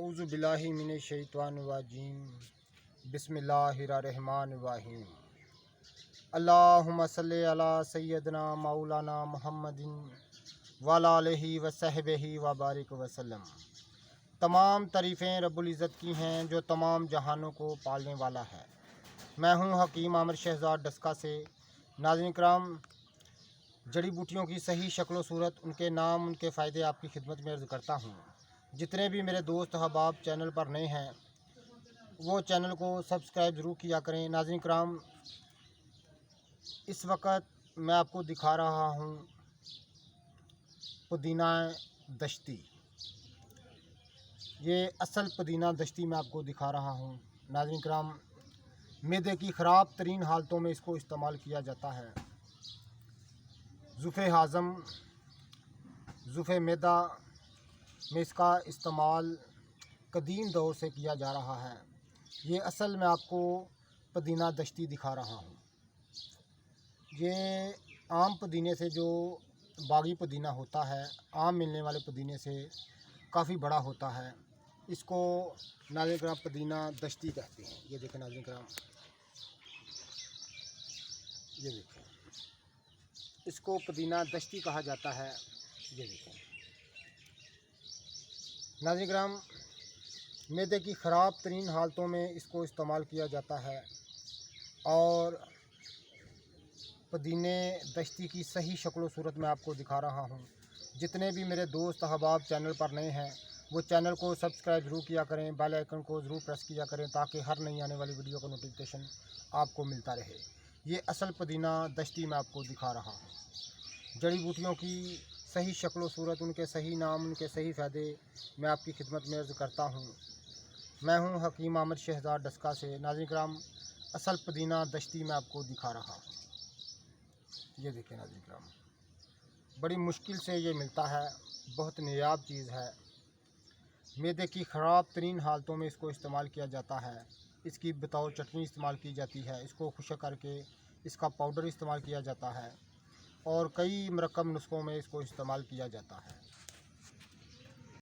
औज़ु बिल्लाहि मिनश शैतानिर रजीम बिस्मिल्लाहिर्रहमानिर्रहीम। अल्लाहुम्मा सल्लि अला सय्यदना मौलाना मुहम्मदिन व अला आलिहि व सहबिहि व बारिक वसल्लम। तमाम तारीफ़ें रब्बुल इज़्ज़त की हैं जो तमाम जहानों को पालने वाला है। मैं हूँ हकीम आमिर शहज़ाद डस्का से। नाज़रीन किराम, जड़ी बूटियों की सही शक्ल सूरत, उनके नाम, उनके फ़ायदे आपकी खिदमत में अर्ज़ करता हूँ। जितने भी मेरे दोस्त अहबाब चैनल पर नए हैं वो चैनल को सब्सक्राइब ज़रूर किया करें। नाज़रीन किराम, इस वक्त मैं आपको दिखा रहा हूँ पुदीना दश्ती। ये असल पुदीना दश्ती मैं आपको दिखा रहा हूँ। नाज़रीन किराम, मैदे की ख़राब तरीन हालतों में इसको इस्तेमाल किया जाता है। ज़ुफ़े हाज़म, ज़ुफ़े मैदा में इसका इस्तेमाल कदीम दौर से किया जा रहा है। ये असल में आपको पुदीना दश्ती दिखा रहा हूँ। ये आम पुदीने से, जो बागी पुदीना होता है, आम मिलने वाले पुदीने से काफ़ी बड़ा होता है। इसको नाज़रीन किराम पुदीना दश्ती कहते हैं। ये देखें नाज़रीन किराम, ये देखें, इसको पुदीना दश्ती कहा जाता है। ये देखें नाज़रीन किराम, मैदे की ख़राब तरीन हालतों में इसको इस्तेमाल किया जाता है और पुदीने दश्ती की सही शक्ल सूरत में आपको दिखा रहा हूँ। जितने भी मेरे दोस्त अहबाब चैनल पर नए हैं वो चैनल को सब्सक्राइब ज़रूर किया करें, बेल आइकन को ज़रूर प्रेस किया करें ताकि हर नई आने वाली वीडियो का नोटिफिकेशन आपको मिलता रहे। ये असल पुदीना दश्ती मैं आपको दिखा रहा हूँ। जड़ी बूटियों की सही शक्ल सूरत, उनके सही नाम, उनके सही फ़ायदे मैं आपकी खिदमत में अर्ज़ करता हूँ। मैं हूँ हकीम आमिर शहज़ाद डस्का से। नाज़रीन किराम, असल पुदीना दश्ती मैं आपको दिखा रहा हूँ। ये देखें नाज़रीन किराम, बड़ी मुश्किल से ये मिलता है, बहुत नायाब चीज़ है। मैदे की ख़राब तरीन हालतों में इसको इस्तेमाल किया जाता है। इसकी बतौर चटनी इस्तेमाल की जाती है। इसको खुश्क करके इसका पाउडर इस्तेमाल किया जाता है और कई मरकब नुस्ख़ों में इसको इस्तेमाल किया जाता है।